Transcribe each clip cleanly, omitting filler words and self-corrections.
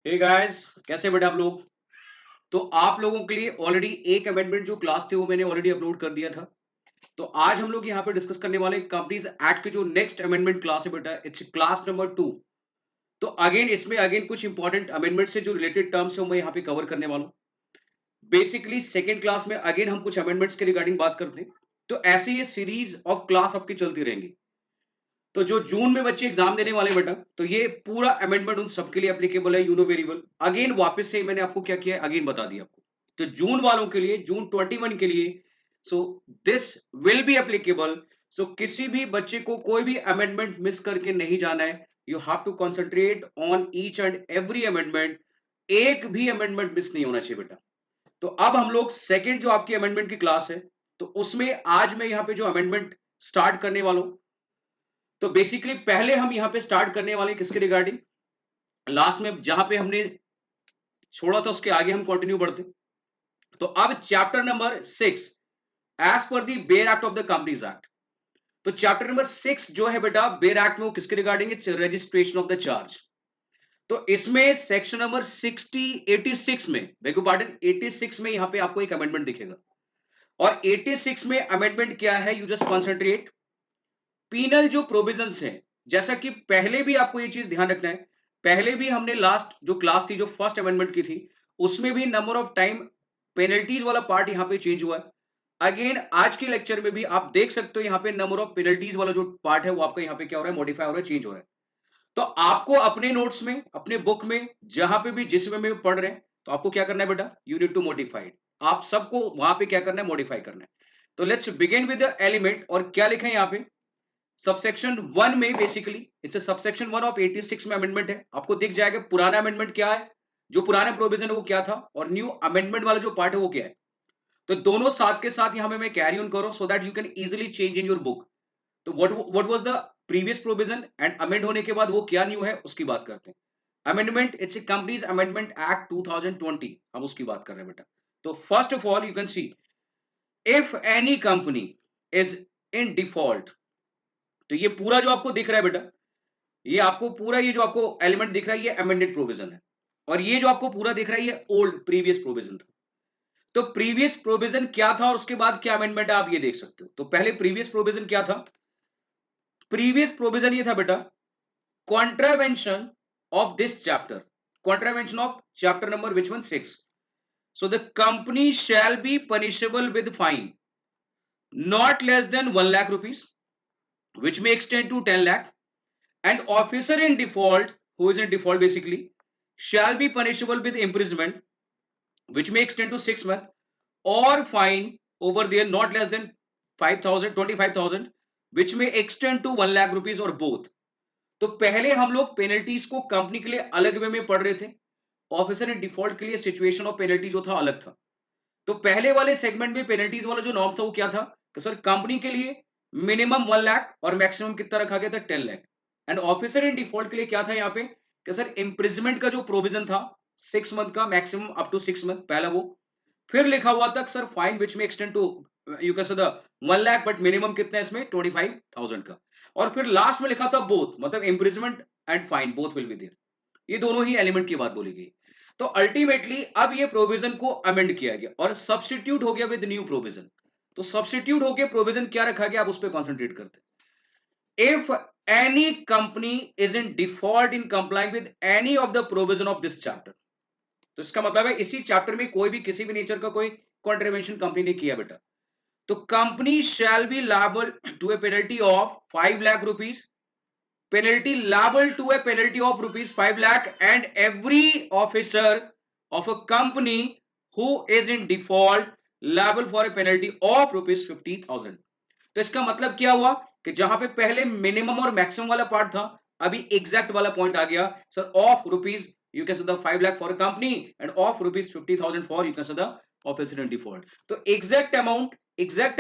Hey guys, कैसे बेटा आप लोग। तो आप लोगों के लिए ऑलरेडी एक अमेंडमेंट जो क्लास थी वो मैंने ऑलरेडी अपलोड कर दिया था। तो आज हम लोग यहाँ पे डिस्कस करने वाले कंपनीज एक्ट के जो नेक्स्ट अमेंडमेंट क्लास है बेटा, इट्स क्लास नंबर 2। तो अगेन इसमें कुछ इंपॉर्टेंट अमेंडमेंट से जो रिलेटेड टर्म्स है वो मैं यहाँ पे कवर करने वाला हूँ। बेसिकली सेकेंड क्लास में अगेन हम कुछ अमेंडमेंट्स के रिगार्डिंग बात करते हैं। तो ऐसे ये सीरीज ऑफ क्लास आपकी चलती रहेंगी। तो जो जून में बच्चे एग्जाम देने वाले बेटा, तो ये पूरा अमेंडमेंट उन सबके लिए एप्लीकेबल है, you know very well. Again वापस से मैंने आपको क्या किया है, अगेन बता दिया आपको। तो जून वालों के लिए, जून 21 के लिए, so this will be applicable. सो किसी भी बच्चे को कोई भी अमेंडमेंट मिस करके नहीं जाना है। You have to concentrate on each and every amendment. एक भी अमेंडमेंट मिस नहीं होना चाहिए बेटा। तो अब हम लोग सेकेंड जो आपकी अमेंडमेंट की क्लास है, तो उसमें आज मैं यहाँ पे जो अमेंडमेंट स्टार्ट करने वाला हूं। तो बेसिकली पहले हम यहां पे स्टार्ट करने वाले हैं किसके रिगार्डिंग, लास्ट में जहां पे हमने छोड़ा था उसके आगे हम कंटिन्यू बढ़ते। तो अब chapter number 6 as per the bare act of the companies act. तो चैप्टर नंबर 6 जो है बेटा बेयर एक्ट में, वो किसके रिगार्डिंग है, रजिस्ट्रेशन ऑफ द चार्ज। तो इसमें सेक्शन नंबर 86 में, बेगो पार्डन 86 में यहां पे आपको एक अमेंडमेंट दिखेगा। और 86 में अमेंडमेंट क्या है, यू जस्ट कॉन्सेंट्रेट। पीनल जो प्रोविजंस हैं, जैसा कि पहले भी आपको ये चीज ध्यान रखना है, पहले भी हमने लास्ट जो क्लास थी, जो फर्स्ट अमेंडमेंट की थी, उसमें भी नंबर ऑफ टाइम पेनल्टीज वाला पार्ट यहां पे चेंज हुआ है। अगेन आज के लेक्चर में भी आप देख सकते हो यहाँ पे नंबर ऑफ पेनल्टीज वाला जो पार्ट है वो आपका यहाँ पे क्या हो रहा है, मॉडिफाई हो रहा है, चेंज हो रहा है। तो आपको अपने नोट्स में, अपने बुक में, जहां पे भी जिस में पढ़ रहे हैं, तो आपको क्या करना है बेटा, यू नीड टू मॉडिफाइड। आप सबको वहां पे क्या करना है, मॉडिफाई करना है। तो let's begin with the element. और क्या लिखा है यहाँ पे, सबसेक्शन 1 में, basically it's a subsection 1 of 86 में अमेंडमेंट है। आपको दिख जाएगा पुराना अमेंडमेंट क्या है, जो पुराना प्रोविजन है वो क्या था, और न्यू अमेंडमेंट वाला जो पार्ट है वो क्या है। तो दोनों साथ के साथ यहां पे मैं कैरी ऑन करो, so that you can easily change in your book. तो what was the previous provision and amend होने के बाद वो क्या न्यू है, उसकी बात करते हैं। Amendment, it's a companies amendment act 2020, हम उसकी बात कर रहे हैं बेटा। तो first of all you can C, if any company is in default. तो ये पूरा जो आपको दिख रहा है बेटा, ये आपको पूरा, ये जो आपको एलिमेंट दिख रहा है, ये अमेंडेड प्रोविजन है। और ये जो आपको पूरा दिख रहा है, ये ओल्ड प्रीवियस प्रोविजन था। तो प्रीवियस प्रोविजन क्या था और उसके बाद क्या अमेंडमेंट है, आप ये देख सकते हो। तो पहले प्रीवियस प्रोविजन क्या था, प्रीवियस प्रोविजन ये था बेटा, contravention of this chapter, contravention of chapter number which one, 6। So the company shall be punishable with fine not less than 1 lakh rupees, which may extend to 10 lakh. And officer in default, who is in default basically, shall be punishable with imprisonment, which may extend to 6 months, or fine over there not less than 5,000, 25,000, which may extend to 1 lakh rupees, or both. तो पहले हम लोग penalties को company के लिए अलग वे में पढ़ रहे थे, ऑफिसर इन डिफॉल्ट के लिए सिचुएशन ऑफ पेनल्टी जो था अलग था। तो पहले वाले सेगमेंट में पेनल्टीज वाला जो नॉर्म था वो क्या था, कि सर कंपनी के लिए मिनिमम 1 लाख और मैक्सिमम कितना रखा गया था, 10 lakh. And officer in default के लिए क्या था यहाँ पे, कि सर इम्प्रिजमेंट का जो प्रोविजन था 6 मंथ का, मैक्सिमम अप टू 6 मंथ, पहला वो। फिर लिखा हुआ था सर फाइन विच में extend to, you can say the 1 lakh, but minimum कितना है इसमें, 25,000 का। और फिर लास्ट में लिखा था बोथ, मतलब imprisonment and fine both will be there. ये दोनों ही एलिमेंट की बात बोली गई। तो अल्टीमेटली अब ये प्रोविजन को अमेंड किया गया और सब्स्टिट्यूट हो गया विद न्यू प्रोविजन। तो सब्स्टिट्यूट होके प्रोविजन क्या रखा गया, आप उस पर कॉन्सेंट्रेट करते हैं। If any company is in default in complying with any of the provision of this chapter. तो इसका मतलब है इसी चैप्टर में कोई भी किसी भी नेचर का कोई कॉन्ट्रीब्यूशन कंपनी ने किया बेटा, तो company shall be liable to a penalty of 5 lakh rupees, penalty liable to a penalty of rupees 5 lakh, and every officer of a company who is in default liable for a penalty of rupees 50,000। तो इसका मतलब क्या हुआ, कि जहां पे पहले minimum और मैक्सिमम वाला पार्ट था, अभी एग्जैक्ट वाला पॉइंट आ गया, sir of rupees you can say the 5 lakh for company end of rupees 50,000 for you can say the officer in default. तो एग्जैक्ट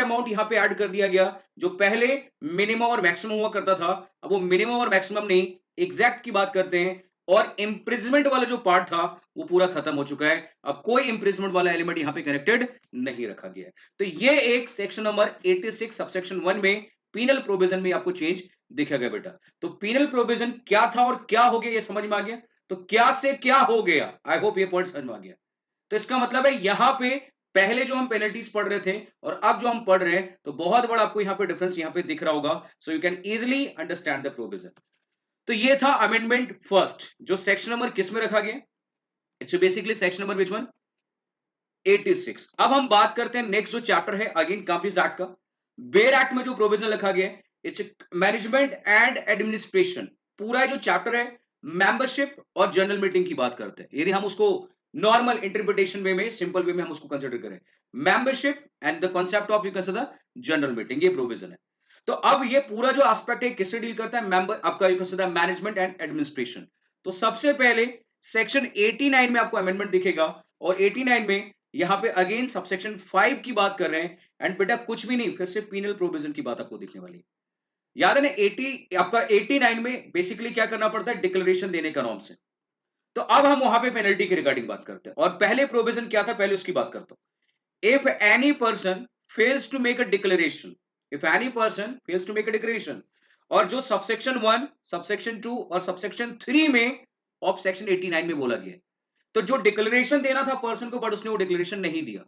अमाउंट यहां पे ऐड कर दिया गया। जो पहले मिनिमम और मैक्सिमम हुआ करता था, अब वो मिनिमम और मैक्सिमम नहीं, एग्जैक्ट की बात करते हैं। और इम्प्रिजमेंट वाला जो पार्ट था वो पूरा खत्म हो चुका है, अब कोई इम्प्रिजमेंट वाला एलिमेंट यहां पे कनेक्टेड नहीं रखा गया है। तो ये एक सेक्शन नंबर 86 सबसेक्शन 1 में पीनल प्रोविजन में आपको चेंज दिखेगा बेटा। तो पीनल प्रोविजन क्या था और क्या हो गया, ये समझ में आ गया। तो क्या से क्या हो गया, आई होप ये पॉइंट समझ में आ गया। तो इसका मतलब है यहां पे पहले जो हम पेनल्टीज पढ़ रहे थे और अब जो हम पढ़ रहे हैं, तो बहुत बड़ा आपको यहां पे डिफरेंस यहां पे दिख रहा होगा। सो you can easily understand the provision. तो ये था अमेंडमेंट फर्स्ट, जो सेक्शन नंबर किस में रखा गया, it's basically section number which one, 86। अब हम बात करते हैं नेक्स्ट जो चैप्टर है अगेन कंपनीज एक्ट का। बेयर एक्ट में जो प्रोविजन लिखा गया है, इट्स मैनेजमेंट एंड एडमिनिस्ट्रेशन। पूरा जो चैप्टर है मेंबरशिप और जनरल मीटिंग की बात करते हैं, यदि हम उसको नॉर्मल इंटरप्रिटेशन वे में, सिंपल वे में हम उसको कंसिडर करें, membership and the concept of you consider general meeting, ये प्रोविजन है। तो अब ये पूरा जो एस्पेक्ट है किससे डील करता है, मेंबर आपका you consider management and administration. तो सबसे पहले सेक्शन 89 में आपको अमेंडमेंट दिखेगा, और 89 में यहां पे अगेन सबसेक्शन 5 की बात कर रहे हैं। एंड बेटा कुछ भी नहीं, फिर से पीनल प्रोविजन की बात आपको दिखने वाली है। याद है ना, 80 आपका 89 में बेसिकली क्या करना पड़ता है, डिक्लेरेशन देने का नॉर्म से। तो अब हम वहां पे पेनल्टी की रिगार्डिंग बात करते हैं, और पहले प्रोविजन क्या था, पहले उसकी बात करता हूं। If any person fails to make a declaration, if any person fails to make a declaration, और जो सबसेक्शन 1, सबसेक्शन 2 और सबसेक्शन 3 में ऑफ सेक्शन 89 में बोला गया है, तो जो डिक्लेरेशन देना था पर्सन को, बट उसने वो डिक्लेरेशन नहीं दिया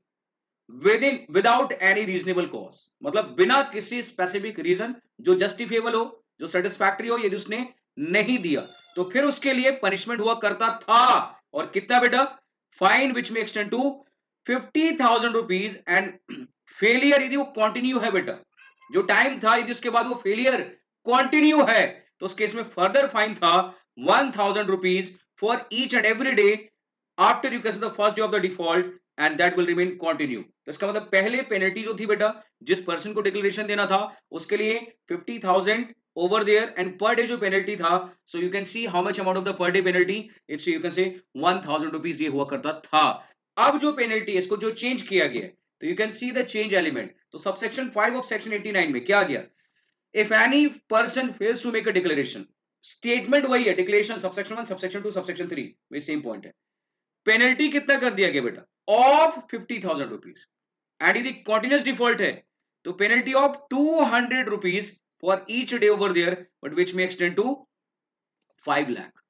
with in without any reasonable cause, मतलब बिना किसी स्पेसिफिक रीजन जो जस्टिफिएबल हो, जो सेटिस्फैक्टरी हो, यदि उसने नहीं दिया, तो फिर उसके लिए पनिशमेंट हुआ करता था। और कितना बेटा, फाइन विच में extend to 50,000 rupees, and failure यदि वो कंटिन्यू है बेटा, जो टाइम था यदि उसके बाद वो फेलियर कंटिन्यू है, तो उस केस में फर्दर फाइन था 1,000 rupees for each and every day after you can the first day of the default, and that will remain continue. तो इसका मतलब पहले पेनल्टी जो थी बेटा, जिस पर्सन को डिक्लेरेशन देना था उसके लिए 50,000 over there, and per day जो पेनल्टी था, so you can see how much amount of the per day penalty, it's you can say 1,000 rupees ये हुआ करता था। अब जो पेनल्टी है इसको जो चेंज किया गया है, तो you can see the change element. तो सबसेक्शन 5 ऑफ सेक्शन 89 में क्या आ गया, if any person fails to make a declaration, statement वही है, डिक्लेरेशन सबसेक्शन 1, सबसेक्शन 2, सबसेक्शन 3 वही सेम पॉइंट है। पेनल्टी कितना कर दिया गया बेटा, ऑफ 50,000 रुपीज, एंड यदि कॉन्टिन्यूस डिफॉल्ट है तो penalty of 200 rupees for each day over there, but which में एक्सटेंड टू 5 लाख,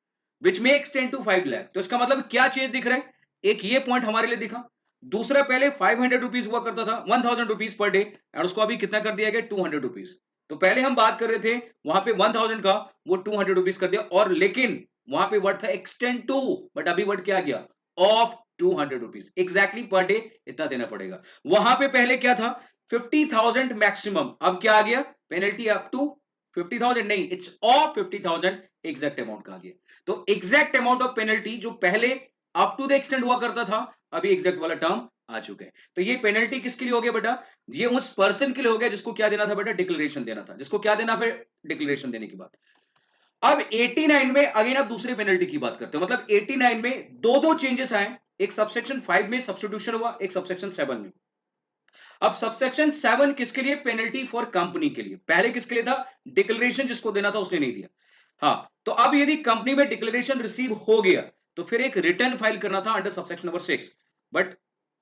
विच में एक्सटेंड टू 5 लाख। तो इसका मतलब क्या चीज दिख रहा है, एक ये पॉइंट हमारे लिए दिखा, दूसरा पहले 500 रुपीज हुआ करता था, 1,000 रुपीज पर डे, और उसको अभी कितना कर दिया गया, 200 रुपीज। तो पहले हम बात कर रहे थे वहां पे 1,000 का, वो 200 रुपीज कर दिया, और लेकिन वहां पे वर्ड था एक्सटेंड टू, बट अभी वर्ड क्या गया, of 200 rupees, exactly per day इतना देना पड़ेगा। वहां पे पहले क्या था, 50,000 मैक्सिमम, अब क्या आ गया, पेनल्टी अप टू 50,000 नहीं, इट्स ऑफ 50,000, एग्जैक्ट अमाउंट का आ गया। तो एग्जैक्ट अमाउंट ऑफ पेनल्टी जो पहले अप टू द एक्सटेंड हुआ करता था, अभी एग्जैक्ट वाला टर्म आ चुका है। तो ये पेनल्टी किसके लिए हो गया बेटा, ये उस पर्सन के लिए हो गया जिसको क्या देना था बेटा, डिक्लेरेशन देना था, जिसको क्या देना, फिर डिक्लेरेशन देने की बात। अब 89 में अगेन अब दूसरी पेनल्टी की बात करते हैं, मतलब 89 में दो दो चेंजेस आए, एक सबसेक्शन 5 में सब्स्टिट्यूशन हुआ, एक सबसेक्शन 7 में। अब सबसेक्शन 7 किसके लिए, पेनल्टी फॉर कंपनी के लिए, पहले किसके लिए था, डिक्लेरेशन जिसको देना था उसने नहीं दिया। हाँ, तो अब यदि कंपनी में डिक्लेरेशन रिसीव हो गया, तो फिर एक रिटर्न फाइल करना था under subsection number 6। But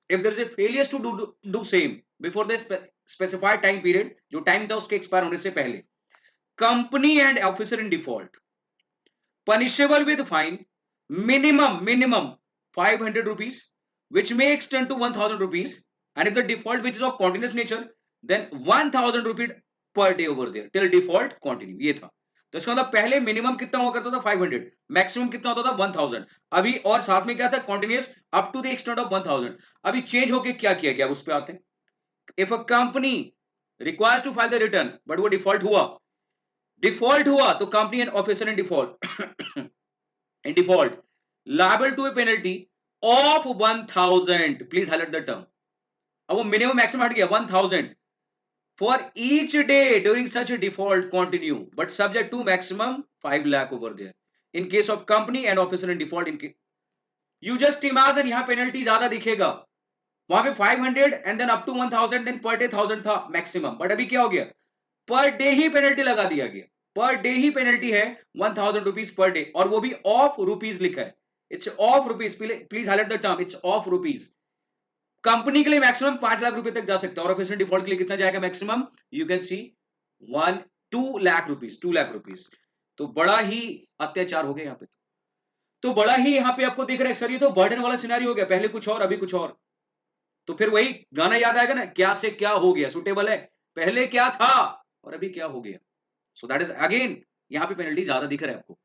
if there is a failure to do same before the specified time period, जो टाइम था उसके एक्सपायर होने से पहले, company and officer in default punishable with fine minimum 500 rupees, which may extend to 1,000 rupees, and if the default which is of continuous nature, then 1,000 rupees per day over there till default continue। ये था। तो इसका मतलब पहले minimum कितना हुआ करता था 500, मैक्सिमम कितना होता था 1,000, अभी और साथ में क्या था, continuous up to the extent of 1,000। अभी चेंज होके क्या किया गया, उस पर आते हैं। If a company requires to file the return, but वो डिफॉल्ट हुआ तो company and officer in default in default liable to a penalty of 1,000, please highlight the term। अब वो मिनिमम मैक्सिमम हट गया 1,000 for each day during such a default continue, but subject to maximum 5 lakh over there in case of company and officer in default in case, you just imagine यहाँ penalty ज्यादा दिखेगा, वहां पे 500 and then up to 1,000, then per day 1,000 था maximum, but अभी क्या हो गया, पर डे ही पेनल्टी लगा दिया गया, पर डे ही पेनल्टी है 1,000 रुपीज पर डे, और वो भी ऑफ रुपीज लिखा है, it's of rupees, please highlight the term, it's of rupees. Company के लिए मैक्सिमम 5 लाख रुपए तक जा सकता है, और ऑफिशियल डिफॉल्ट के लिए कितना जाएगा maximum, you can C 2 lakh rupees, 2 lakh rupees. तो बड़ा ही अत्याचार हो गया यहाँ पे। तो बड़ा ही यहाँ पे आपको दिख रहा है सर, ये तो बर्डन वाला सिनेरियो हो गया, पहले कुछ और अभी कुछ और। तो फिर वही गाना याद आएगा ना, क्या से क्या हो गया, सुटेबल है, पहले क्या था और अभी क्या हो गया। सो दैट इज अगेन, यहाँ पे पेनल्टी ज्यादा दिख रहा है आपको,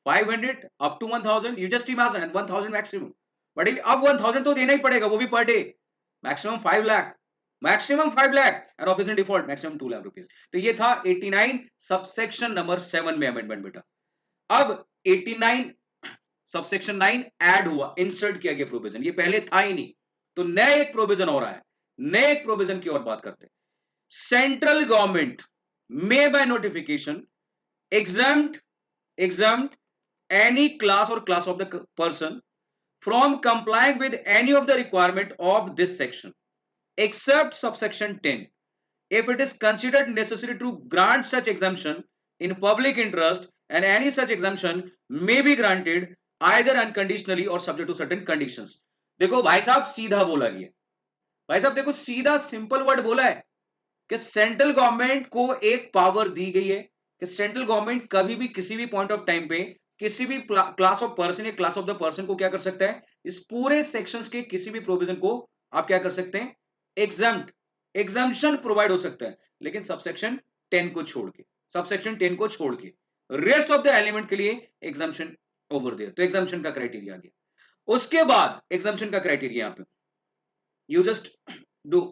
500 up to 1000, you just imagine 1000 maximum. But अब 1000 तो देना ही पड़ेगा, वो भी per day, maximum 5 lakh, maximum 5 lakh, and office in default maximum 2 lakh rupees. तो ये था 89 सबसेक्शन नंबर 7 में अमेंडमेंट बेटा। अब 89 सबसेक्शन 9 ऐड हुआ, इंसर्ट किया गया प्रोविजन, ये पहले था ही नहीं, तो नया एक प्रोविजन हो रहा है। नए एक प्रोविजन की और बात करते हैं। Central government may by notification exempt any class or class of the person from complying with any of the requirement of this section except subsection 10 if it is considered necessary to grant such exemption in public interest, and any such exemption may be granted either unconditionally or subject to certain conditions। देखो भाई साहब सीधा बोला गया, भाई साहब देखो सीधा सिंपल वर्ड बोला है कि सेंट्रल गवर्नमेंट को एक पावर दी गई है कि सेंट्रल गवर्नमेंट कभी भी किसी भी पॉइंट ऑफ टाइम पे किसी भी क्लास ऑफ पर्सन या क्लास ऑफ द पर्सन को क्या कर सकता है, इस पूरे सेक्शंस के किसी भी प्रोविजन को आप क्या कर सकते हैं, एग्जाम्प्ट, एग्जाम्पशन प्रोवाइड हो सकता है, लेकिन सबसेक्शन 10 को छोड़ के, सबसेक्शन 10 को छोड़ के रेस्ट ऑफ द एलिमेंट के लिए एग्जाम्पशन ओवर देयर। तो एग्जाम्पशन का क्राइटेरिया आ गया। उसके बाद एग्जाम्पशन का क्राइटेरिया यहाँ पे यू जस्ट डू,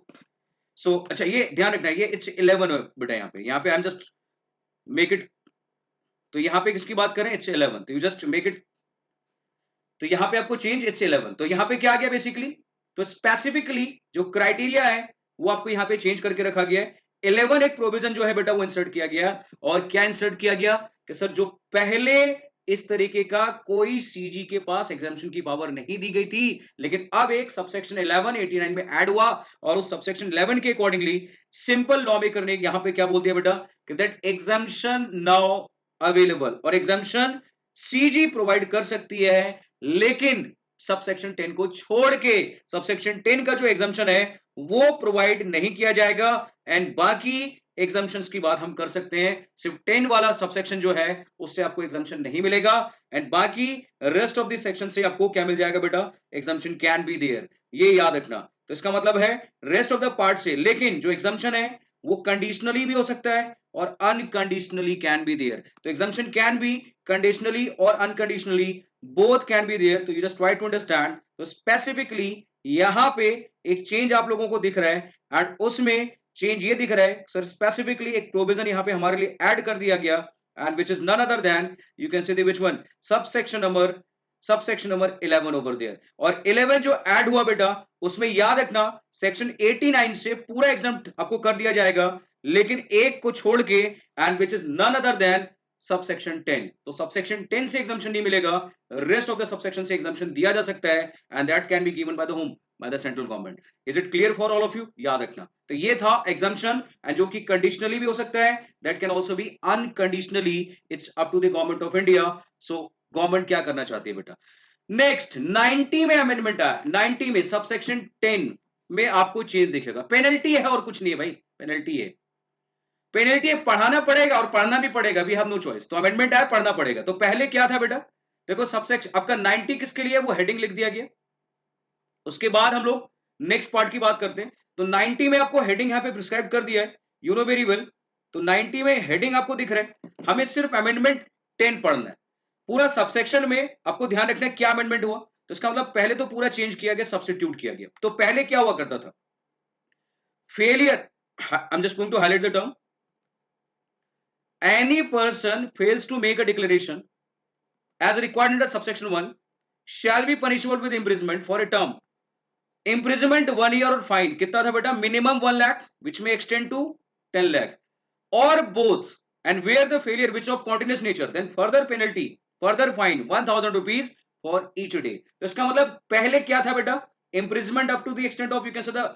सो अच्छा ये ध्यान रखना, ये इट्स 11 बेटा, यहाँ पे आई एम जस्ट मेक इट, तो यहाँ पे किसकी बात करें, इट्स 11, तो यू जस्ट मेक इट, तो यहाँ पे आपको चेंज इट्स 11, तो यहाँ पे क्या आ गया बेसिकली, तो स्पेसिफिकली जो क्राइटेरिया है वो आपको यहाँ पे चेंज करके रखा गया है। 11 एक प्रोविजन जो है बेटा वो इंसर्ट किया गया, और क्या इंसर्ट किया गया कि सर जो पहले इस तरीके का कोई सीजी के पास एग्जाम्पशन की पावर नहीं दी गई थी, लेकिन अब एक सबसेक्शन 11 89 में ऐड हुआ, और उस सबसेक्शन 11 के अकॉर्डिंगली सिंपल लॉ मेकर ने यहां पे क्या बोल दिया बेटा कि दैट एग्जाम्पशन नाउ अवेलेबल, और एग्जाम्पशन सीजी प्रोवाइड कर सकती है, लेकिन सबसेक्शन 10 को छोड़ के सबसेक्शन 10 का जो एग्जाम्पशन है वो प्रोवाइड नहीं किया जाएगा, एंड बाकी एग्जाम्पशंस की बात हम कर सकते हैं, सिर्फ 10 वाला सबसेक्शन जो है उससे आपको एग्जाम्पशन नहीं मिलेगा, एंड बाकी रेस्ट ऑफ द सेक्शन से आपको क्या मिल जाएगा बेटा, एग्जाम्पशन कैन बी देयर, ये याद रखना। तो इसका मतलब है रेस्ट ऑफ द पार्ट से, लेकिन जो एग्जाम्पशन है वो कंडीशनली भी हो सकता है और अनकंडीशनली कैन बी देयर। तो एग्जाम्पशन कैन बी कंडीशनली और unconditionally both can be there, तो you just try to understand. तो स्पेसिफिकली यहां पे एक चेंज आप लोगों को दिख रहा है, एंड उसमें चेंज ये दिख रहा है सर, स्पेसिफिकली एक प्रोविजन यहां पे हमारे लिए ऐड कर दिया गया, and which is none other than, you can see which one, subsection number 11 over there. और 11 जो ऐड हुआ बेटा उसमें याद रखना सेक्शन 89 से पूरा एग्जाम्प्ट आपको कर दिया जाएगा, लेकिन एक को छोड़ के, and which is none other than subsection 10। तो सबसेक्शन 10 से एग्जाम्पशन नहीं मिलेगा, रेस्ट ऑफ द सबसेक्शन से एग्जाम्पशन दिया जा सकता है, and that can be given by the home, by the central government. Is it clear for all of you, याद रखना। तो ये था एग्जाम्पशन, एंड जो कि कंडीशनली भी हो सकता है, that can also be unconditionally, it's up to the government of India. So government क्या करना चाहती है बेटा। नेक्स्ट 90 में अमेंडमेंट आया, 90 में सबसेक्शन 10 में आपको चेंज दिखेगा, पेनल्टी है और कुछ नहीं है भाई, पेनल्टी है, पेनल्टी पढ़ाना पड़ेगा और पढ़ना भी पड़ेगा, वी हैव नो चॉइस। तो अमेंडमेंट आया, पढ़ना पड़ेगा। तो पहले क्या था बेटा, देखो सबसेक्शन आपका 90 किसके लिए, वो हेडिंग लिख दिया गया। उसके बाद हम लोग नेक्स्ट पार्ट की बात करते हैं। तो 90 में आपको हेडिंग यहां पे प्रिस्क्राइब कर दिया है, यू नो वेरी वेल। तो 90 में हेडिंग आपको दिख रहा है, हमें सिर्फ अमेंडमेंट 10 पढ़ना है। पूरा सबसेक्शन में आपको ध्यान रखना है क्या अमेंडमेंट हुआ। तो इसका मतलब पहले तो पूरा चेंज किया गया, सब्स्टिट्यूट किया गया। तो पहले क्या हुआ करता था, failure, I am just going to highlight the term, any person fails to make a declaration as required under subsection 1 shall be punishable with imprisonment for a term, imprisonment 1 year or fine, कितना था बेटा, minimum 1 lakh which may extend to 10 lakh or both, and where the failure which of continuous nature then further penalty, further fine 1000 rupees for each day। तो इसका मतलब पहले क्या था बेटा, imprisonment up to the extent of you can say the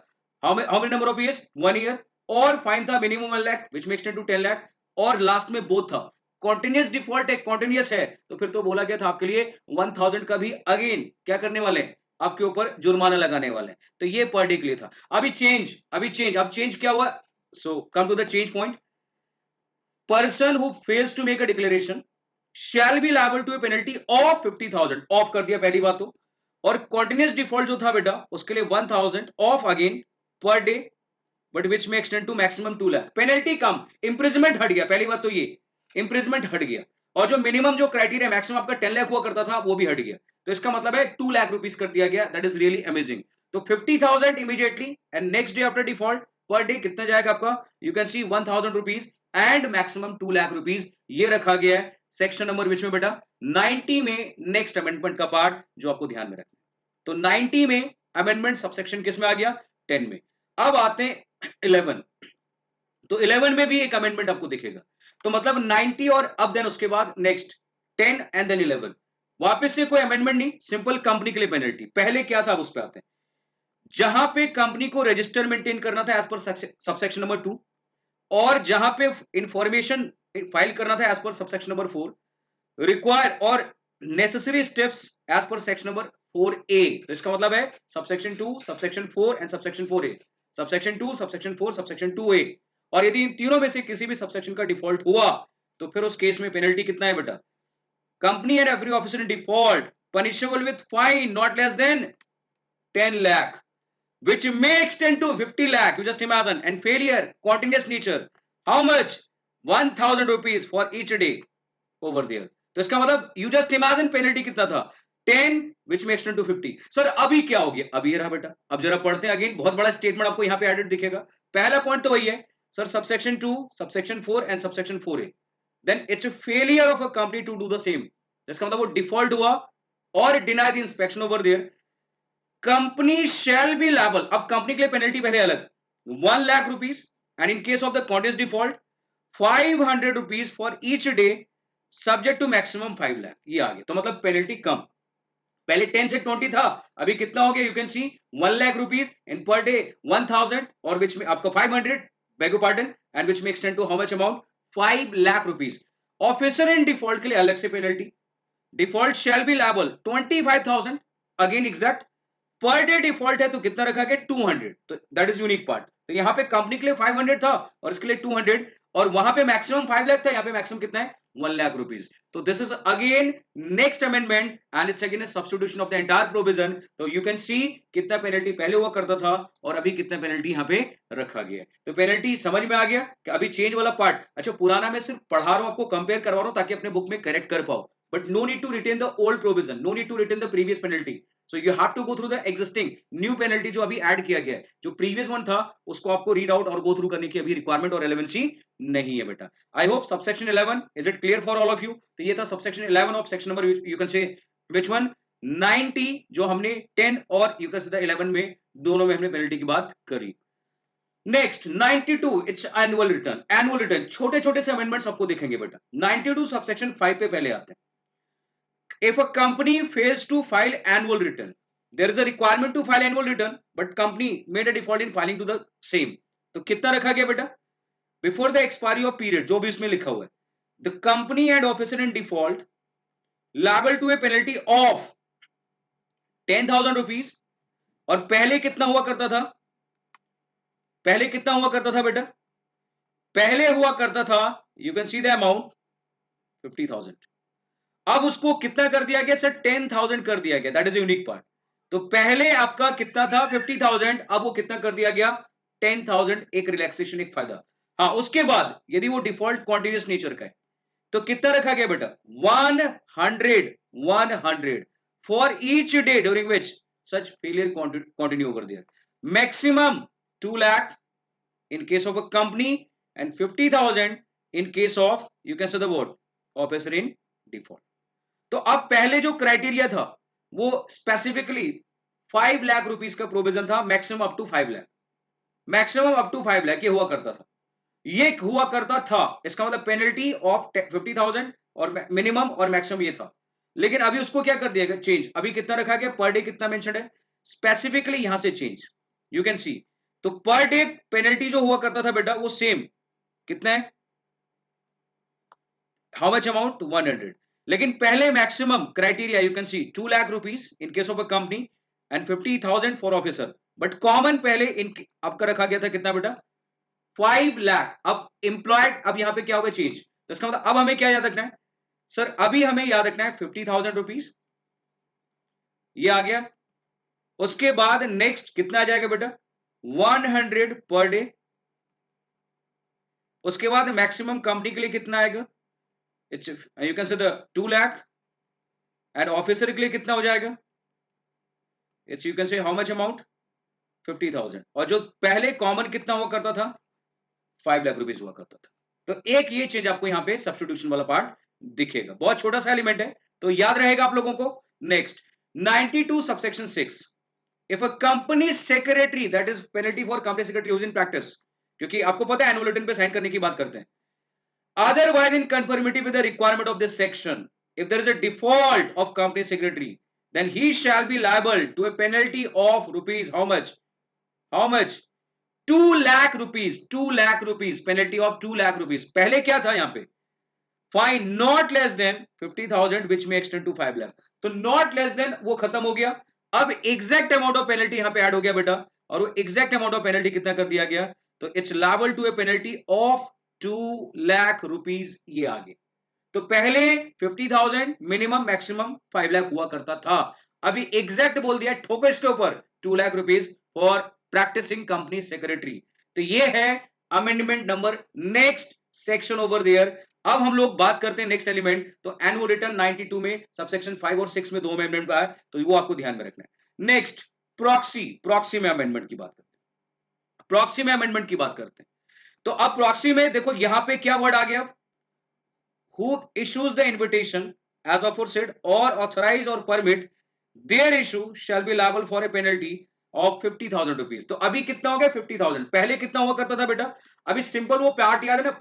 how many number of years, 1 year, और fine था minimum 1 lakh which may extend to 10 lakh, और लास्ट में बोथ था। कॉन्टिन्यूस डिफॉल्ट है, कॉन्टिन्यूस है, तो फिर तो बोला गया था आपके लिए 1000 का भी अगेन क्या करने वाले हैं, आपके ऊपर जुर्माना लगाने वाले हैं। तो ये पर डे के लिए था। अब चेंज क्या हुआ, so come to the change point, person who fails to make a declaration shall be liable to a penalty of 50,000, off कर दिया पहली बात तो। और कॉन्टिन्यूस डिफॉल्ट जो था बेटा उसके लिए 1,000 off again per day, but which में extend to maximum 2 lakh. Penalty कम, इंप्रिजमेंट हट गया, पहली बात तो ये इंप्रिजमेंट हट गया। और जो मिनिमम जो क्राइटेरिया मैक्सिमम आपका 10 लाख हुआ करता था वो भी हट गया। तो इसका मतलब है 2 लाख रुपीस कर दिया गया। That is really amazing. तो 50,000 immediately and next day after default per day कितना जाएगा आपका, you can C 1,000 rupees and maximum 2 lakh rupees. ये रखा गया है सेक्शन नंबर विच में बेटा 90 में नेक्स्ट अमेंडमेंट का पार्ट जो आपको ध्यान में रखना। तो 90 में अमेंडमेंट सबसेक्शन किस में आ गया, 10 में। अब आते हैं 11। तो 11 में भी एक अमेंडमेंट आपको दिखेगा। तो मतलब 90 और अब देन उसके बाद नेक्स्ट 10 एंड देन 11, वापस से कोई अमेंडमेंट नहीं, सिंपल कंपनी के लिए पेनल्टी। पहले क्या था उस पर आते हैं। जहां पे कंपनी को रजिस्टर मेंटेन करना था एज पर सबसेक्शन नंबर 2, और जहां पे इंफॉर्मेशन फाइल करना था as per subsection number 4, require और necessary steps as per section number 4A। तो इसका मतलब है subsection 2, subsection 4 and subsection 4A, subsection 2, subsection 4, subsection 2A। और यदि इन तीनों में से किसी भी सबसेक्शन का डिफॉल्ट हुआ तो फिर उस केस में पेनल्टी कितना है बेटा, company and every officer in default punishable with fine not less than 10 lakh which may extend to 50 lakh, you just imagine, and failure continuous nature, how much, 1,000 rupees for each day over there। तो इसका मतलब you just imagine penalty कितना था, 10 which may extend to 50। Sir अभी क्या हो गया, अभी ये रहा बेटा। अब जरा पढ़ते हैं अगेन, बहुत बड़ा स्टेटमेंट आपको यहाँ पे एडेड दिखेगा। पहला पॉइंट तो वही है sir, subsection 2, subsection 4 and subsection 4A, then it's a failure of a company to do the same. इसका मतलब वो डिफॉल्ट हुआ और deny the inspection over there, company shall be liable. अब कंपनी के लिए पेनल्टी पहले अलग 1 lakh rupees and in case of the continuous default 500 rupees for each day subject to maximum 5 lakh. ये आ गया। तो मतलब पेनल्टी कम, पहले 10 से 20 था, अभी कितना हो गया, you can C 1 lakh rupees and per day 1,000, और विच में आपका 500, बेग पार्डन, एंड विच में extend to how much amount, 5 lakh rupees. Officer in default के लिए अलग से penalty, default shall be liable 25,000, again exact. Per day default है तो कितना रखा गया, 200। तो दैट इज यूनिक पार्ट। तो यहाँ पे कंपनी के लिए 500 था और इसके लिए 200, और वहां पे मैक्सिमम 5 लाख था, यहाँ पे मैक्सिमम कितना है, 1 लाख रुपीज। तो this is again next amendment and it's again substitution of the entire provision. तो यू कैन सी कितना पेनल्टी पहले हुआ करता था और अभी कितना पेनल्टी यहाँ पे रखा गया। तो पेनल्टी समझ में आ गया कि अभी चेंज वाला पार्ट, अच्छा पुराना मैं सिर्फ पढ़ा रहा हूं आपको, कंपेयर करवा रहा हूं ताकि अपने बुक में करेक्ट कर पाओ, but no need to retain the old provision, no need to retain the previous penalty, so you have to go through the existing new penalty जो अभी ऐड किया गया है। जो प्रीवियस वन था उसको आपको रीड आउट और गो थ्रू करने की अभी रिक्वायरमेंट और रेलेवेंसी नहीं है बेटा। I hope subsection 11 is it clear for all of you. तो ये था subsection 11 of section number, you can से विच वन, 90, जो हमने 10 और यू कैन से 11 में दोनों में हमने पेनल्टी की बात करी। Next 92, it's annual return. Annual return छोटे छोटे से अमेंडमेंट्स आपको दिखेंगे बेटा। 92 सबसेक्शन 5 पे पहले आते हैं। If a company fails to file annual return, there is a requirement to file annual return, but company made a default in filing to the same। तो कितना रखा गया बेटा, before the expiry of period, जो भी इसमें लिखा हुआ है, the company and officer in default liable to a penalty of 10,000 rupees. और पहले कितना हुआ करता था, पहले कितना हुआ करता था बेटा, पहले हुआ करता था, you can see the amount 50,000। अब उसको कितना कर दिया गया सर, 10,000 कर दिया गया। That is unique part. तो पहले आपका कितना था 50,000, अब वो कितना कर दिया गया 10,000, एक रिलैक्सेशन, एक फायदा। हाँ उसके बाद यदि वो डिफॉल्ट कॉन्टिन्यूस नेचर का है तो कितना रखा गया बेटा, 100 for each day during which such failure continue over there, maximum 2 lakh in case of a company and 50,000 in case of you can say the word officer in default। तो अब पहले जो क्राइटेरिया था वो स्पेसिफिकली 5 लाख रुपीस का provision था, maximum up to 5 lakh, maximum up to 5 lakh ये हुआ करता था, ये हुआ करता था। इसका मतलब पेनल्टी ऑफ 50,000 और मिनिमम और मैक्सिमम ये था। लेकिन अभी उसको क्या कर दिया गया, चेंज। अभी कितना रखा गया, पर डे कितना मेंशन है, स्पेसिफिकली यहां से चेंज, यू कैन सी। तो पर डे पेनल्टी जो हुआ करता था बेटा वो सेम, कितना है, हाउ मच अमाउंट, 100। लेकिन पहले maximum criteria you can C 2 lakh rupees in case of a company and 50,000 for officer, but common पहले इन आपका रखा गया था कितना बेटा, 5 लाख। अब एम्प्लॉयड, अब यहां पे क्या होगा, चेंज। तो इसका मतलब अब हमें क्या याद रखना है, सर अभी हमें याद रखना है 50,000 रुपीज, ये आ गया। उसके बाद नेक्स्ट कितना आ जाएगा बेटा, 100 पर डे। उसके बाद मैक्सिमम कंपनी के लिए कितना आएगा, it's you can say the 2 lakh. And officer के लिए कितना हो जाएगा, इट्स यू कैन से हाउ मच अमाउंट, 50,000। और जो पहले कॉमन कितना हुआ करता था, 5 लाख रुपीज हुआ करता था। तो एक ये चेंज आपको यहाँ पे सब्स्टिट्यूशन वाला पार्ट दिखेगा, बहुत छोटा सा एलिमेंट है, तो याद रहेगा आप लोगों को। Next 92 subsection 6, if a company secretary, that is penalty for company secretary use in practice, क्योंकि आपको पता है एनुअल रिटर्न पे साइन करने की बात करते हैं। Otherwise, in conformity with the requirement of this section, if there is a default of company secretary, then he shall be liable to a penalty of rupees how much? How much? 2 lakh rupees. 2 lakh rupees. Penalty of 2 lakh rupees. पहले क्या था यहाँ पे? Fine not less than 50,000 which may extend to 5 lakh. तो not less than वो खत्म हो गया। अब exact amount of penalty यहाँ पे ऐड हो गया बेटा, और वो exact amount of penalty कितना कर दिया गया? तो it's liable to a penalty of 2 lakh rupees, ये आगे। तो पहले 50,000 मिनिमम मैक्सिमम 5 लाख हुआ करता था, अभी एग्जैक्ट बोल दिया ठोको इसके ऊपर 2 lakh rupees for practicing company secretary. तो ये है amendment number next section over there. अब हम लोग बात करते हैं नेक्स्ट एलिमेंट, तो एनुअल रिटर्न 92 में सबसेक्शन 5 और 6 में दो अमेंडमेंट आया, तो वो आपको ध्यान में रखना है। नेक्स्ट प्रॉक्सी, प्रॉक्सी में अमेंडमेंट की बात करते हैं, प्रॉक्सी में अमेंडमेंट की बात करते हैं। तो अब प्रॉक्सी में देखो यहां पे क्या वर्ड आ गया, who issues the invitation as aforesaid or authorize or permit their issue shall be liable for a penalty of 50,000 rupees. तो अभी कितना हो गया 50,000, पहले कितना हुआ करता था बेटा, अभी सिंपल वो पार्ट याद है ना,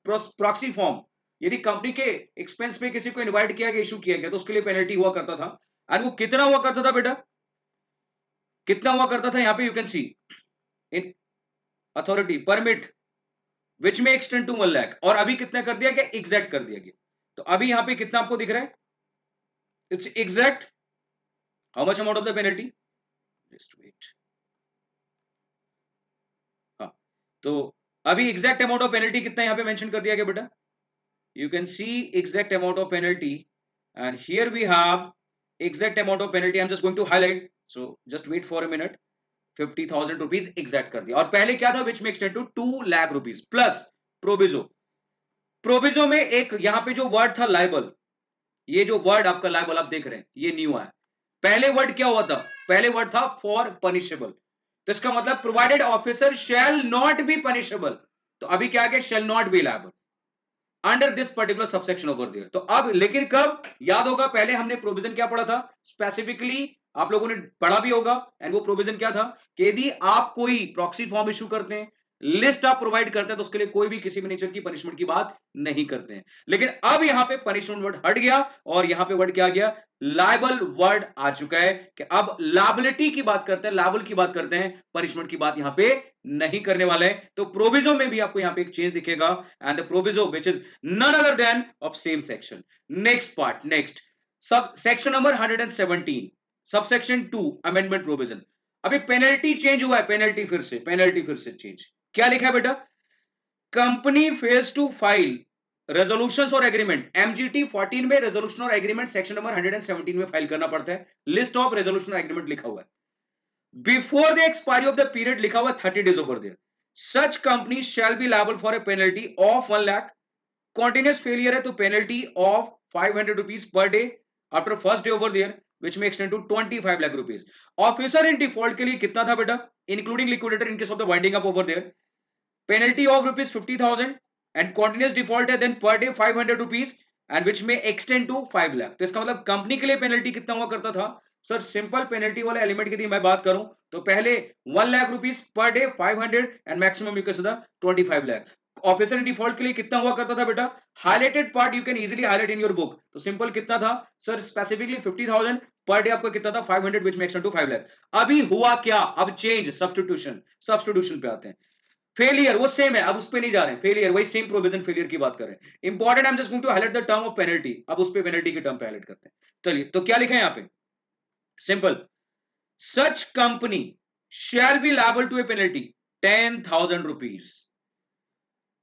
प्रॉक्सी फॉर्म, यदि कंपनी के एक्सपेंस पे किसी को इनवाइट किया गया, इशू किया गया, तो उसके लिए पेनल्टी हुआ करता था। और वो कितना हुआ करता था बेटा, कितना हुआ करता था, यहां पे you can see in authority permit which में एक्सटेंड टू 1 लाख, और अभी कितना कर दिया गया, एग्जैक्ट कर दिया गया। तो अभी यहां पे कितना आपको दिख रहा है, it's exact how much amount of the penalty, just wait. हाँ, तो अभी एग्जैक्ट अमाउंट ऑफ पेनल्टी कितना यहां पे मेंशन कर दिया गया बेटा, you can see exact amount of penalty, and here we have exact amount of penalty, I'm just going to highlight, so just wait for a minute। 50,000 rupees exact कर दिया, और पहले क्या था, विच में extend to 2 lakh rupees plus proviso. Proviso में एक यहां पे जो वर्ड था लाइबल, ये जो वर्ड आपका लाइबल आप देख रहे हैं, ये न्यू है। पहले वर्ड क्या हुआ था, पहले वर्ड था फॉर पनिशेबल, तो इसका मतलब provided officer shall not be punishable, तो अभी क्या गया, shall not be liable under this particular subsection over there. तो अब लेकिन कब याद होगा, पहले हमने प्रोविजन क्या पढ़ा था स्पेसिफिकली, आप लोगों ने पढ़ा भी होगा, एंड वो प्रोविजन क्या था कि यदि आप कोई प्रॉक्सी फॉर्म इशू करते हैं, लिस्ट आप प्रोवाइड करते हैं, तो उसके लिए कोई भी किसी भी नेचर की पनिशमेंट की बात नहीं करते हैं। लेकिन अब यहां पे पनिशमेंट वर्ड हट गया, और यहां पे वर्ड क्या आ गया, लाइबल वर्ड आ चुका है, कि अब लाइबिलिटी की बात करते हैं, लाइबल की बात करते हैं, पनिशमेंट की बात यहां पे नहीं करने वाले हैं। तो प्रोविजो में भी आपको यहां पे एक चेंज दिखेगा, and the proviso which is none other than of same section। next part, next sub section number 117 subsection 2 amendment provision। अभी पेनल्टी चेंज हुआ है, पेनल्टी फिर से, पेनल्टी फिर से चेंज, क्या लिखा है बेटा, company fails to file resolutions और एग्रीमेंट, एमजीटी 14 में रेजोल्यूशन और एग्रीमेंट सेक्शन नंबर 117 में फाइल करना पड़ता है, लिस्ट ऑफ रेजोल्यूशन और एग्रीमेंट लिखा हुआ है, before the expiry of the period लिखा हुआ 30 days over there, such company shall be liable for a penalty of 1 lakh. Continuous failure है तो penalty of 500 rupees per day after first day over there which में extend to 25 lakh rupees. Officer in default के लिए कितना था बेटा, including liquidator in case of the winding up over there, penalty of rupees 50,000, and continuous default है then per day 500 rupees, and which में extend to 5 lakh. तो इसका मतलब कंपनी के लिए पेनल्टी कितना हुआ करता था, सर सिंपल पेनल्टी वाले एलिमेंट की मैं बात करूं तो पहले 1 lakh rupees per day 500, and maximum you can से 25 लाख। ऑफिसर इन डिफॉल्ट के लिए कितना हुआ करता था बेटा, highlighted part you can easily highlight in your book, तो सिंपल कितना था सर, स्पेसिफिकली 50,000 पर डे, आपको कितना था 500 विच में एक्सटेंड टू 5 लाख। अभी हुआ क्या, अब चेंज सब्स्टिट्यूशन, सब्स्टिट्यूशन पे आते हैं। फेलियर वो सेम है, अब उस पे नहीं जा रहे हैं, फेलियर वही सेम प्रोविजन, फेलियर की बात कर रहे हैं। Important, I am just going to highlight the term of penalty, अब उस पे पेनल्टी की टर्म पे हाईलाइट करते हैं। चलिए तो क्या लिखा है यहां पे, simple, such company shall be liable to a penalty 10,000 rupees,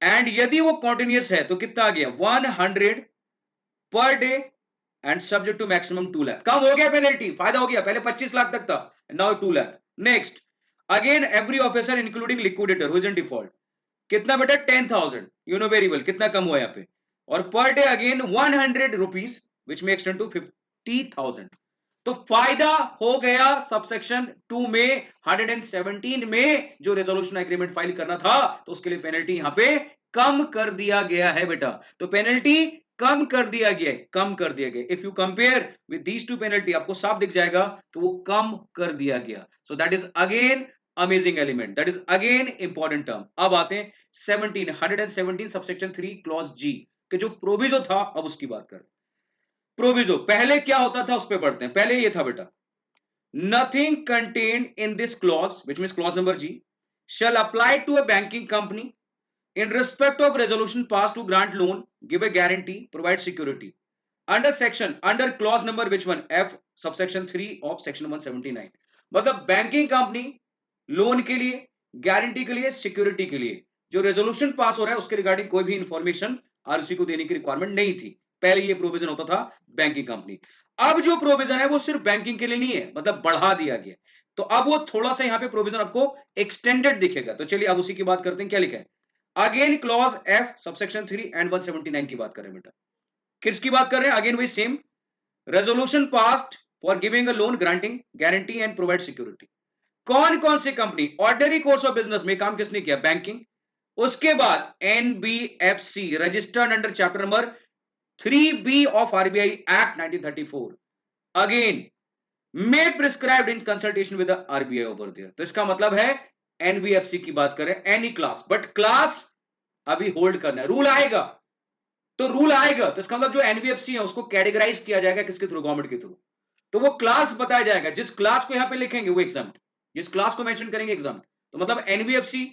and यदि वो कॉन्टिन्यूस है तो कितना आ गया 100 per day and subject to maximum 2 lakh. कम हो गया पेनल्टी, फायदा हो गया, पहले 25 लाख तक था, now 2 lakh. Next, again every officer including liquidator who is in default, कितना बेटा 10,000, यू नो वेरी वेल कितना कम हुआ यहाँ पे। और per day again 100 rupees which में एक्सटेंड टू 50,000। तो फायदा हो गया सबसेक्शन 2 में 117 में जो रेजोल्यूशन एग्रीमेंट फाइल करना था, तो उसके लिए पेनल्टी यहां पे कम कर दिया गया है बेटा। तो पेनल्टी कम कर दिया गया है, कम कर दिया गया। If you compare with these two penalty, आपको साफ दिख जाएगा तो वो कम कर दिया गया। So that is again amazing element, that is again important term. अब आते हैं 117 सबसेक्शन 3 क्लॉज जी के जो प्रोविजो था, अब उसकी बात करें। प्रोविजो पहले क्या होता था उस पर पढ़ते हैं। पहले ये था बेटा, nothing contained in this clause which means clause number G shall apply to a banking company in respect of resolution passed to grant loan, give a guarantee, provide security under clause number which one, F subsection 3 of section 179। मतलब banking company loan के लिए, guarantee के लिए, security के लिए जो resolution pass हो रहा है उसके रिगार्डिंग कोई भी इंफॉर्मेशन आरसी को देने की रिक्वायरमेंट नहीं थी। पहले ये प्रोविजन होता था बैंकिंग कंपनी। अब जो प्रोविजन है वो सिर्फ बैंकिंग के लिए नहीं है, मतलब बढ़ा दिया गया। तो अब वो थोड़ा सा यहाँ पे प्रोविजन आपको एक्सटेंडेड दिखेगा। तो चलिए अब उसी की बात करते हैं। क्या लिखा है? Again clause F subsection 3 and 179 की बात करें बेटा। किसकी बात कर रहे हैं? अगेन वही same, resolution passed for giving a loan, granting guarantee and provide security. कौन कौन सी company ordinary course of business में काम किसने किया? बैंकिंग। उसके बाद NBFC registered under chapter number 3B of RBI act 1934 again may prescribed in consultation with RBI over there. तो इसका मतलब है एनबीएफसी की बात करें, एनी क्लास, बट क्लास अभी होल्ड करना है। रूल आएगा तो रूल आएगा, तो इसका मतलब जो एनबीएफसी है उसको कैटेगराइज किया जाएगा किसके थ्रू? गवर्नमेंट के थ्रू। तो वो क्लास बताया जाएगा, जिस क्लास को यहां पे लिखेंगे वो एग्जाम, जिस क्लास को मेंशन करेंगे एग्जाम। तो मतलब NBFC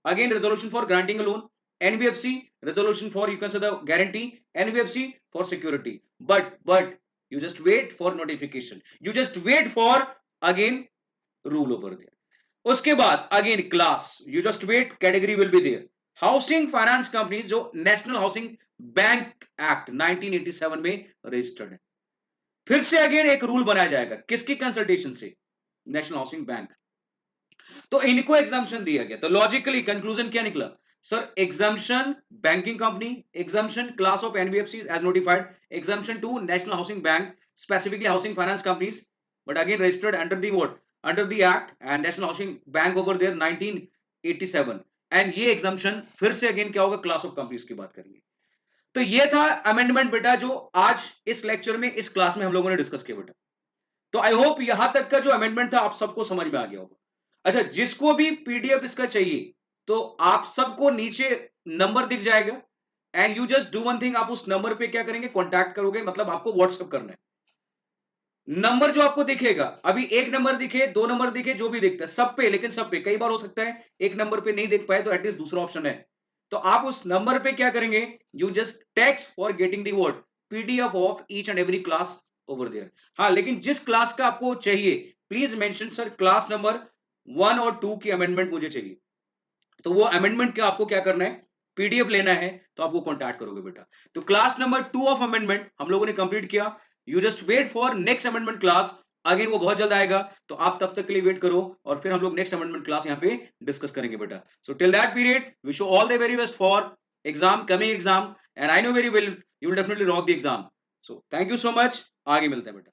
again resolution for granting a loan, NBFC resolution for you can say the guarantee, NBFC for security. But you just wait for notification, you just wait for again rule over there। उसके बाद again class, you just wait, category will be there. Housing finance companies जो National Housing Bank Act 1987 में registered है। फिर से again एक rule बनाया जाएगा, किसकी कंसल्टेशन से? National Housing bank. तो इनको एग्जाम्पशन दिया गया। तो लॉजिकली कंक्लूजन क्या निकला? Sir exemption banking company, exemption class of NBFC as notified, exemption to National Housing Bank, specifically housing finance companies, but again registered under the what? Under the act and National Housing Bank over there 1987। एंड ये exemption फिर से again क्या होगा? Class of companies की बात करेंगे। तो ये था अमेंडमेंट बेटा जो आज इस लेक्चर में, इस क्लास में हम लोगों ने डिस्कस किया बेटा। तो आई होप यहां तक का जो अमेंडमेंट था आप सबको समझ में आ गया होगा। अच्छा, जिसको भी पीडीएफ इसका चाहिए तो आप सबको नीचे नंबर दिख जाएगा, and you just do one thing, आप उस नंबर पे क्या करेंगे? कांटेक्ट करोगे, मतलब आपको व्हाट्सएप करना है। नंबर जो आपको दिखेगा, अभी एक नंबर दिखे, दो नंबर दिखे, जो भी दिखता है सब पे, लेकिन सब पे कई बार हो सकता है एक नंबर पे नहीं देख पाए तो एटलीस्ट दूसरा ऑप्शन है। तो आप उस नंबर पे क्या करेंगे? You just text for getting the word PDF of each and every class over there. हाँ, लेकिन जिस क्लास का आपको चाहिए please mention sir class number 1 और 2 की अमेंडमेंट मुझे चाहिए। तो वो अमेंडमेंट का आपको क्या करना है? पीडीएफ लेना है, तो आपको कॉन्टैक्ट करोगे बेटा। तो क्लास नंबर 2 ऑफ अमेंडमेंट हम लोगों ने कंप्लीट किया। You just wait for next amendment class, again वो बहुत जल्द आएगा। तो आप तब तक के लिए वेट करो और फिर हम लोग नेक्स्ट अमेंडमेंट क्लास यहाँ पे डिस्कस करेंगे बेटा। So till that period wish you all the very best for exam, coming exam, and I know very well you will definitely rock the exam. So thank you so much, आगे मिलते हैं बेटा।